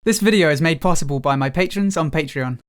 This video is made possible by my patrons on Patreon.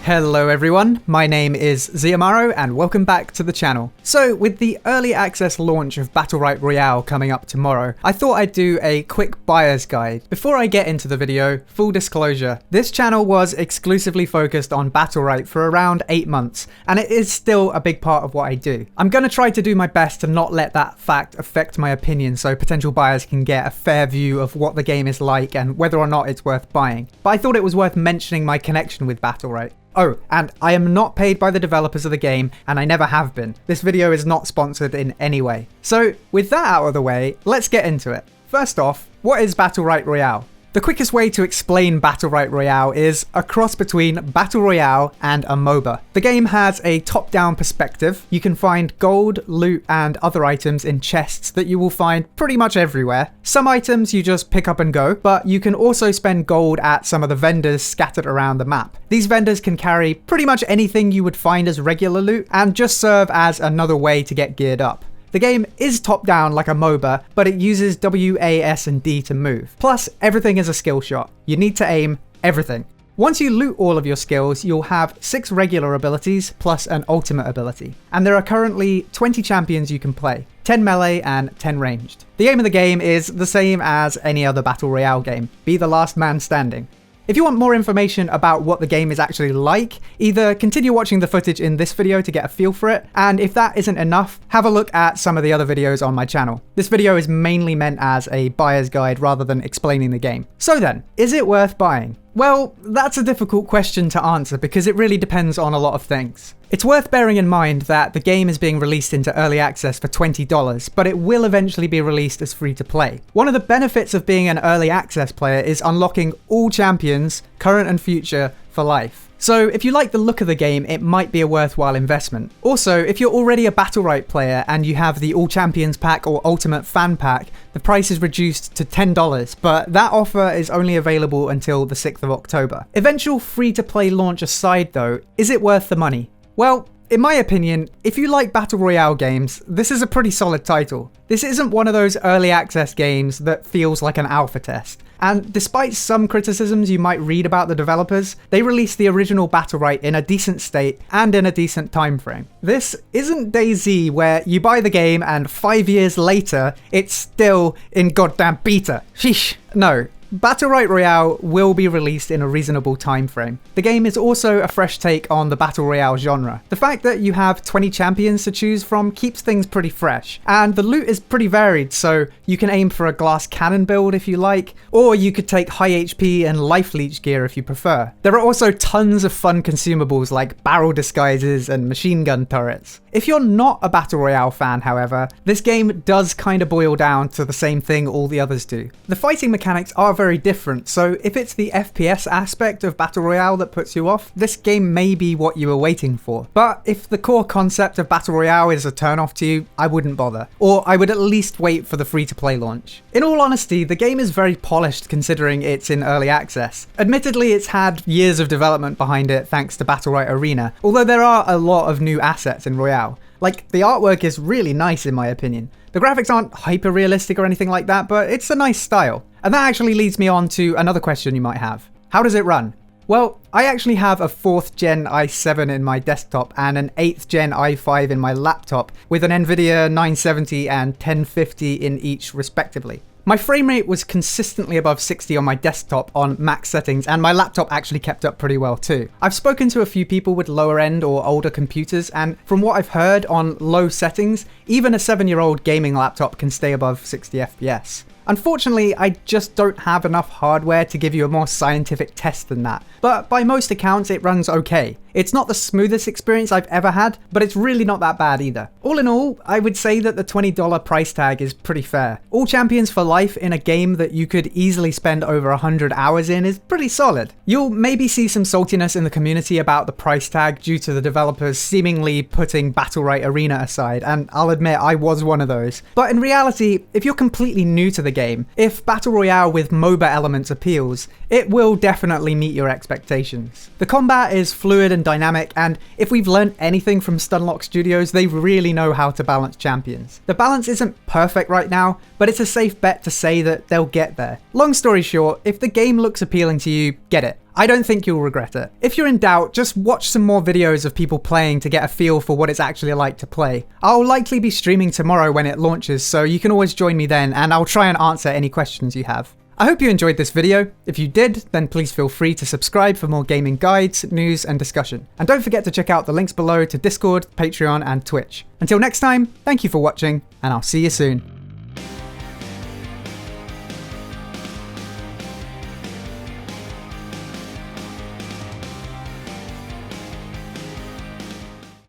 Hello everyone, my name is Ziamaro and welcome back to the channel. So with the early access launch of Battlerite Royale coming up tomorrow, I thought I'd do a quick buyer's guide. Before I get into the video, full disclosure, this channel was exclusively focused on Battlerite for around 8 months, and it is still a big part of what I do. I'm going to try to do my best to not let that fact affect my opinion so potential buyers can get a fair view of what the game is like and whether or not it's worth buying. But I thought it was worth mentioning my connection with Battlerite. Oh, and I am not paid by the developers of the game, and I never have been. This video is not sponsored in any way. So, with that out of the way, let's get into it. First off, what is Battlerite Royale? The quickest way to explain Battlerite Royale is a cross between Battle Royale and a MOBA. The game has a top-down perspective. You can find gold, loot, and other items in chests that you will find pretty much everywhere. Some items you just pick up and go, but you can also spend gold at some of the vendors scattered around the map. These vendors can carry pretty much anything you would find as regular loot and just serve as another way to get geared up. The game is top-down like a MOBA, but it uses W, A, S, and D to move. Plus, everything is a skill shot. You need to aim everything. Once you loot all of your skills, you'll have 6 regular abilities plus an ultimate ability. And there are currently 20 champions you can play, 10 melee and 10 ranged. The aim of the game is the same as any other Battle Royale game, be the last man standing. If you want more information about what the game is actually like, either continue watching the footage in this video to get a feel for it, and if that isn't enough, have a look at some of the other videos on my channel. This video is mainly meant as a buyer's guide rather than explaining the game. So then, is it worth buying? Well, that's a difficult question to answer because it really depends on a lot of things. It's worth bearing in mind that the game is being released into early access for $20, but it will eventually be released as free to play. One of the benefits of being an early access player is unlocking all champions, current and future, for life. So if you like the look of the game, it might be a worthwhile investment. Also, if you're already a Battlerite player and you have the All Champions pack or Ultimate Fan pack, the price is reduced to $10, but that offer is only available until the 6th of October. Eventual free-to-play launch aside though, is it worth the money? Well, in my opinion, if you like Battle Royale games, this is a pretty solid title. This isn't one of those early access games that feels like an alpha test. And despite some criticisms you might read about the developers, they released the original Battlerite in a decent state and in a decent time frame. This isn't DayZ where you buy the game and 5 years later, it's still in goddamn beta. Sheesh. No. Battlerite Royale will be released in a reasonable time frame. The game is also a fresh take on the Battle Royale genre. The fact that you have 20 champions to choose from keeps things pretty fresh, and the loot is pretty varied, so you can aim for a glass cannon build if you like, or you could take high HP and life leech gear if you prefer. There are also tons of fun consumables like barrel disguises and machine gun turrets. If you're not a Battle Royale fan, however, this game does kind of boil down to the same thing all the others do. The fighting mechanics are very different, so if it's the FPS aspect of Battle Royale that puts you off, this game may be what you were waiting for. But if the core concept of Battle Royale is a turn-off to you, I wouldn't bother. Or I would at least wait for the free-to-play launch. In all honesty, the game is very polished considering it's in early access. Admittedly, it's had years of development behind it thanks to Battlerite Arena, although there are a lot of new assets in Royale. Like, the artwork is really nice in my opinion. The graphics aren't hyper-realistic or anything like that, but it's a nice style. And that actually leads me on to another question you might have. How does it run? Well, I actually have a 4th gen i7 in my desktop and an 8th gen i5 in my laptop with an Nvidia 970 and 1050 in each respectively. My frame rate was consistently above 60 on my desktop on max settings, and my laptop actually kept up pretty well too. I've spoken to a few people with lower end or older computers, and from what I've heard on low settings, even a 7-year-old gaming laptop can stay above 60 FPS. Unfortunately, I just don't have enough hardware to give you a more scientific test than that, but by most accounts it runs okay. It's not the smoothest experience I've ever had, but it's really not that bad either. All in all, I would say that the $20 price tag is pretty fair. All champions for life in a game that you could easily spend over 100 hours in is pretty solid. You'll maybe see some saltiness in the community about the price tag due to the developers seemingly putting Battlerite Arena aside, and I'll admit I was one of those. But in reality, if you're completely new to the game. If Battle Royale with MOBA elements appeals, it will definitely meet your expectations. The combat is fluid and dynamic, and if we've learned anything from Stunlock Studios, they really know how to balance champions. The balance isn't perfect right now, but it's a safe bet to say that they'll get there. Long story short, if the game looks appealing to you, get it. I don't think you'll regret it. If you're in doubt, just watch some more videos of people playing to get a feel for what it's actually like to play. I'll likely be streaming tomorrow when it launches, so you can always join me then, and I'll try and answer any questions you have. I hope you enjoyed this video. If you did, then please feel free to subscribe for more gaming guides, news, and discussion. And don't forget to check out the links below to Discord, Patreon, and Twitch. Until next time, thank you for watching, and I'll see you soon.